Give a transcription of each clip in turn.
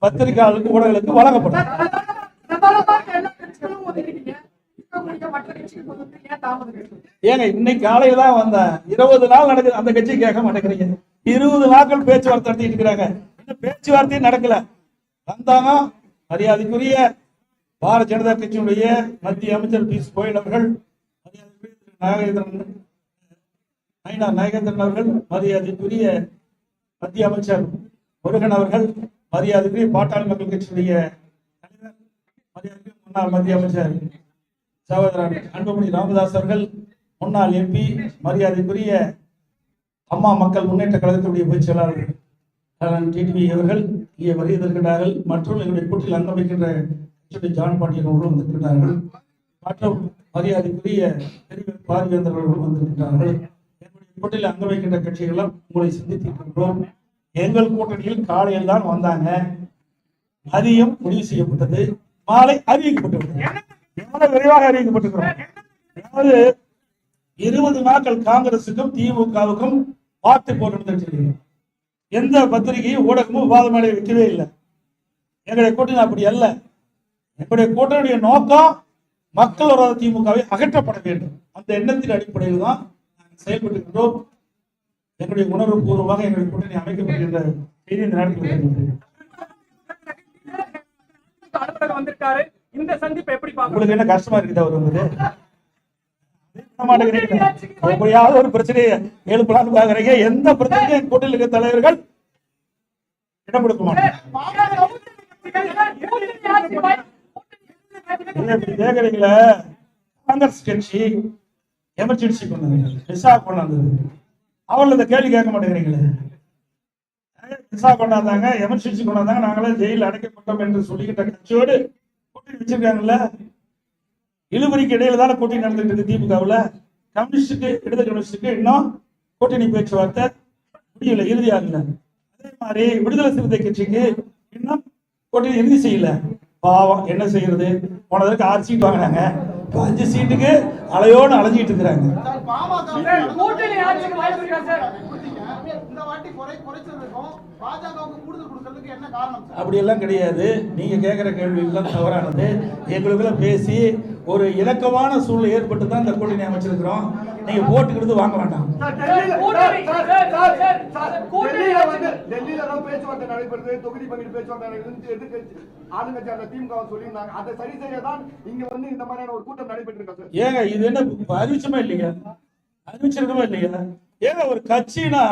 பத்திரிகையாளர்களுக்கு ஊடகங்களுக்கு வழங்கப்படும். ஏங்க இன்னைக்கு காலையில தான் வந்தேன். 20 நாள் நடக்குது, அந்த கட்சி கேட்க மாட்டேங்கிறீங்க. 20 நாட்கள் பேச்சுவார்த்தை நடத்திட்டு இருக்கிறாங்க, இன்னும் பேச்சுவார்த்தையும் நடக்கல. வந்தாங்க மரியாதைக்குரிய பாரதிய ஜனதா கட்சியினுடைய மத்திய அமைச்சர் பியூஷ் கோயல் அவர்கள், நாகேந்திரன் அவர்கள், மரியாதைக்குரிய மத்திய அமைச்சர் முருகன் அவர்கள், மரியாதைக்குரிய பாட்டாளி மக்கள் கட்சியுடைய தலைவர், மரியாதைக்குரிய முன்னாள் மத்திய அமைச்சர் சகோதரர் அன்புமணி ராமதாஸ் அவர்கள், முன்னாள் எம்பி, மரியாதைக்குரிய அம்மா மக்கள் முன்னேற்ற கழகத்துடைய பொதுச் செயலாளர் டிடிவி அவர்கள் இங்கே வருகிறார்கள். மற்றும் எங்களுடைய கூட்டில் அங்கம் வைக்கின்ற ஜான் பாண்டியன் அவர்களும் வந்திருக்கிறார்கள். மற்றும் மரியாதைக்குரிய பாரிவேந்தர் அவர்களும் வந்திருக்கிறார்கள். எங்களுடைய கூட்டில் அங்கம் வைக்கின்ற கட்சிகளெல்லாம் உங்களை சந்தித்திருக்கிறோம். எங்கள் கூட்டணியில் காலையில் தான் வந்தாங்க, மதியம் முடிவு செய்யப்பட்டது, மாலை அறிவிக்கப்பட்டது. எவ்வளவு விரைவாக அறிவிக்கப்பட்டிருக்கிறோம். அதாவது 20 நாட்கள் காங்கிரசுக்கும் திமுகவுக்கும் பார்த்து போட்டு எந்த பத்திரிகையும் ஊடகமும் விவாத மேடை வைக்கவே இல்லை. எங்களுடைய கூட்டணி அப்படி அல்ல. எங்களுடைய கூட்டணியுடைய நோக்கம் மக்கள் விரோத திமுகவை அகற்றப்பட வேண்டும். அந்த எண்ணத்தின் அடிப்படையில் தான் நாங்கள் செயல்பட்டுகின்றோம். எங்களுடைய உணர்வு பூர்வமாக எங்களுடைய கூட்டணி அமைக்கப்படுகின்ற செய்தி இந்த நேரத்தில் வந்திருக்காரு. இந்த சந்திப்பை எப்படி உங்களுக்கு என்ன கஷ்டமா இருக்குது? அவர் வந்து எப்படியாவது ஒரு பிரச்சனையை எழுப்பலான்னு பாக்குறீங்க. எந்த பிரச்சனையும் கூட்டணியில் இருக்க தலைவர்கள் இடம் கொடுக்க மாட்டாங்க. கேக்குறீங்களா? காங்கிரஸ் கட்சி எமர்ஜென்சி கொண்டாந்து விசா கொண்டாந்தது, அவர்கள் இந்த கேள்வி கேட்க மாட்டேங்கிறீங்களே. விசா கொண்டாந்தாங்க, எமர்ஜென்சி கொண்டாந்தாங்க, நாங்களே ஜெயிலில் அடைக்கப்பட்டோம் என்று சொல்லிக்கிட்ட கட்சியோடு கூட்டணி வச்சிருக்காங்கல்ல. இழுபறிக்கு இடையில தானே கூட்டணி நடந்துட்டு இருக்கு. திமுகவுல கம்யூனிஸ்டுக்கு, இடது கம்யூனிஸ்டுக்கு இன்னும் கூட்டணி பேச்சுவார்த்தை முடியல, இறுதியாகல. அதே மாதிரி விடுதலை சிறுத்தை கட்சிக்கு இன்னும் கூட்டணி இறுதி செய்யல. பாவம், என்ன செய்யறது? போனதற்கு 6 சீட் வாங்கினாங்க, 5 சீட்டுக்கு அலையோடு அலைஞ்சிட்டு இருக்கிறாங்க. அப்படி எல்லாம் கிடையாது. நீங்க கேட்கிற கேள்வி எல்லாம் தவறானது. எங்களுக்குள்ள பேசி ஒரு இலக்கமான சூழ்நிலை ஏற்பட்டு தான் இந்த கூட்டணி அமைச்சிருக்கிறோம். நீங்க போட்டுக்கிறது வாங்க வேண்டாம். டெல்லியில பேச்சுவார்த்தை நடைபெறுது, தொகுதி பங்கீடு பேச்சுவார்த்தை ஆளுங்கட்சி திமுக சொல்லியிருந்தாங்க. அதை சரி செய்யதான் இங்க வந்து இந்த மாதிரியான ஒரு கூட்டம் நடைபெற்று இருக்கு. ஏங்க இது என்ன அறிவிச்சமா இல்லையா? அறிவிச்சிருக்கமா இல்லையா? ஏங்க ஒரு கட்சினா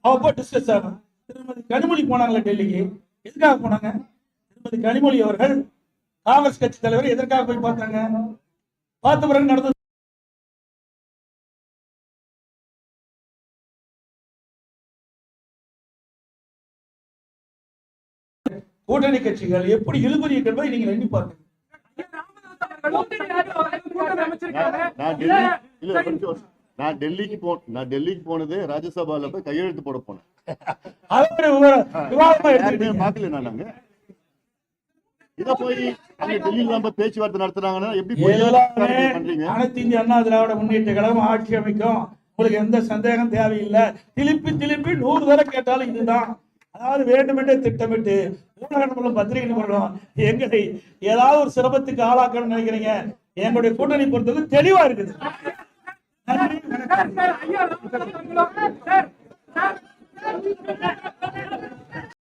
அவ டிஸ்கஸ் ஆகும். திருமதி கனிமொழி போனாங்களா டெல்லிக்கு? எதுக்காக போனாங்க? திருமதி கனிமொழி அவர்கள் காங்கிரஸ் கட்சி தலைவர் எதற்காக போய் பார்த்தாங்க? பார்த்த பிறகு நடந்தது கூட்டணி கட்சிகள் எப்படி இழுபறி என்பதை நீங்கள் எண்ணி பாருங்க. நான் டெல்லிக்கு போனது ராஜ்யசபால போய் கையெழுத்து போட போனேன். நாங்க இத போய் டெல்லியில பேச்சுவார்த்தை நடத்துறாங்கன்னா எப்படி அனைத்து இந்திய அண்ணா திராவிட முன்னேற்ற கழகம் ஆட்சி அமைக்கும், உங்களுக்கு எந்த சந்தேகம் தேவையில்லை. திருப்பி 100 தடவை கேட்டாலும் இதுதான். அதாவது வேண்டுமென்றே திட்டமிட்டு ஊடகங்களும் பத்திரிகை நிபுணர்களும் எங்களை ஏதாவது ஒரு சிரமத்துக்கு ஆளாக்கணும்னு நினைக்கிறீங்க. எங்களுடைய கூட்டணி பொறுத்தது தெளிவா இருக்குது. நன்றி.